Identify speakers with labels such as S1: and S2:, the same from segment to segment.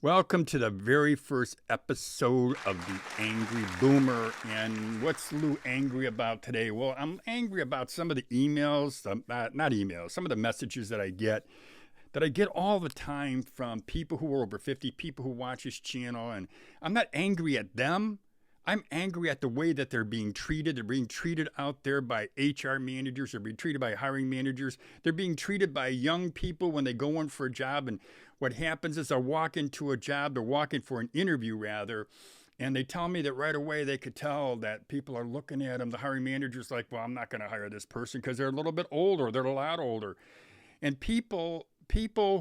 S1: Welcome to the very first episode of The Angry Boomer. And what's Lou angry about today? Well, I'm angry about some of the emails, not emails, some of the messages that I get all the time from people who are over 50, people who watch this channel. And I'm not angry at them. I'm angry at the way that they're being treated. They're being treated out there by HR managers. They're being treated by hiring managers. They're being treated by young people when they go in for a job. And what happens is they'll walk into a job, they're walking for an interview rather, and they tell me that right away they could tell that people are looking at them. The hiring manager's like, well, I'm not going to hire this person because they're a little bit older. They're a lot older. And people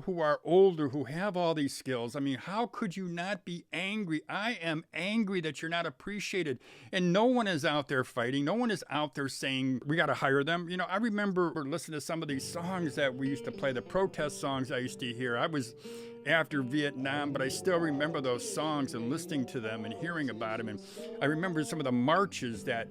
S1: who are older, who have all these skills, I mean, how could you not be angry? I am angry that you're not appreciated. And no one is out there fighting. No one is out there saying, we got to hire them. You know, I remember listening to some of these songs that we used to play, the protest songs I used to hear. I was after Vietnam, but I still remember those songs and listening to them and hearing about them. And I remember some of the marches that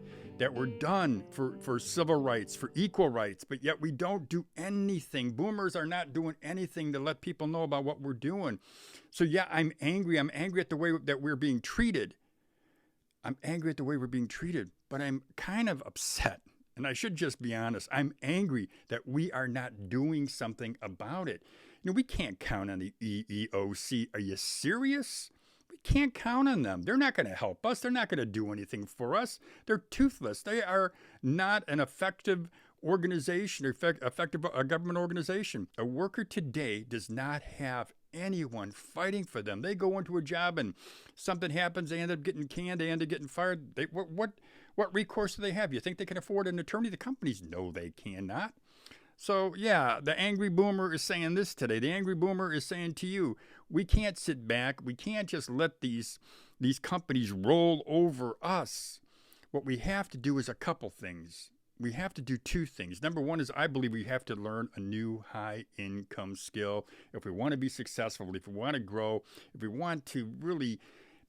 S1: were done for civil rights, for equal rights, but yet we don't do anything. Boomers are not doing anything to let people know about what we're doing. So yeah, I'm angry. I'm angry at the way that we're being treated. I'm angry at the way we're being treated, but I'm kind of upset. And I should just be honest. I'm angry that we are not doing something about it. You know, we can't count on the EEOC. Are you serious? We can't count on them. They're not going to help us. They're not going to do anything for us. They're toothless. They are not an effective organization, effective government organization. A worker today does not have anyone fighting for them. They go into a job and something happens. They end up getting canned. They end up getting fired. What recourse do they have? You think they can afford an attorney? The companies know they cannot. So, yeah, the angry boomer is saying this today. The angry boomer is saying to you, we can't sit back. We can't just let these companies roll over us. What we have to do is a couple things. We have to do two things. Number one is I believe we have to learn a new high-income skill. If we want to be successful, if we want to grow, if we want to really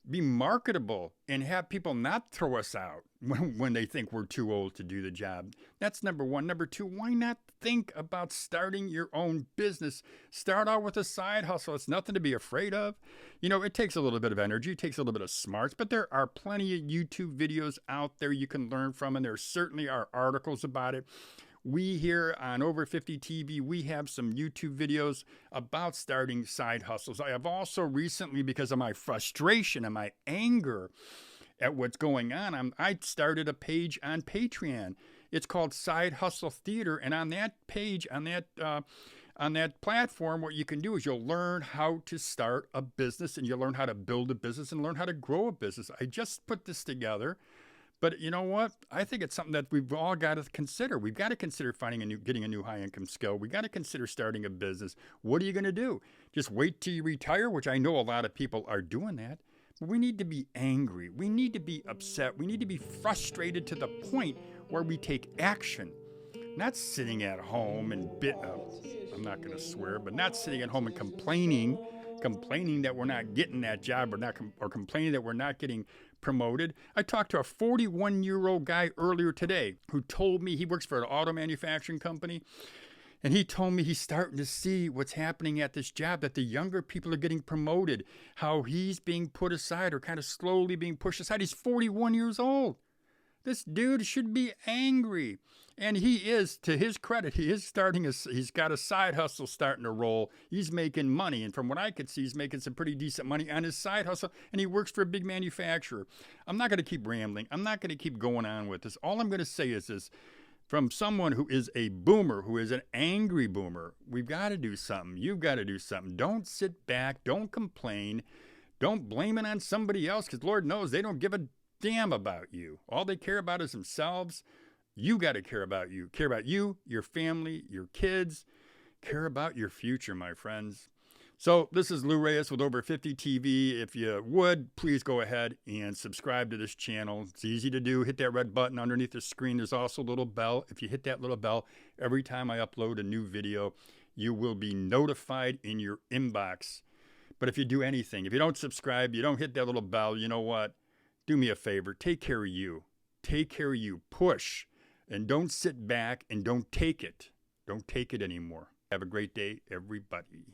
S1: be marketable and have people not throw us out when they think we're too old to do the job. That's number one. Number two, why not think about starting your own business? Start out with a side hustle. It's nothing to be afraid of. You know, it takes a little bit of energy. It takes a little bit of smarts, but there are plenty of YouTube videos out there you can learn from, and there certainly are articles about it. We here on Over 50 TV, we have some YouTube videos about starting side hustles. I have also recently, because of my frustration and my anger at what's going on, I started a page on Patreon. It's called Side Hustle Theater, and on that page, on that platform, what you can do is you'll learn how to start a business, and you'll learn how to build a business and learn how to grow a business. I just put this together. But you know what? I think it's something that we've all got to consider. We've got to consider getting a new high-income skill. We've got to consider starting a business. What are you going to do? Just wait till you retire, which I know a lot of people are doing that. But we need to be angry. We need to be upset. We need to be frustrated to the point where we take action. Not sitting at home and I'm not going to swear, but not sitting at home and complaining that we're not getting that job or complaining that we're not getting promoted. I talked to a 41-year-old guy earlier today who told me he works for an auto manufacturing company, and he told me he's starting to see what's happening at this job, that the younger people are getting promoted, how he's being put aside or kind of slowly being pushed aside. He's 41 years old. This dude should be angry. And he is, to his credit, he's got a side hustle starting to roll. He's making money. And from what I could see, he's making some pretty decent money on his side hustle. And he works for a big manufacturer. I'm not going to keep rambling. I'm not going to keep going on with this. All I'm going to say is this. From someone who is a boomer, who is an angry boomer, we've got to do something. You've got to do something. Don't sit back. Don't complain. Don't blame it on somebody else, because Lord knows they don't give a damn about you. All they care about is themselves. You got to care about you. Care about you, your family, your kids. Care about your future, my friends. So this is Lou Reyes with Over 50 TV. If you would, please go ahead and subscribe to this channel. It's easy to do. Hit that red button underneath the screen. There's also a little bell. If you hit that little bell, every time I upload a new video, you will be notified in your inbox. But if you do anything, if you don't subscribe, you don't hit that little bell, you know what? Do me a favor. Take care of you. Take care of you. Push. And don't sit back and don't take it. Don't take it anymore. Have a great day, everybody.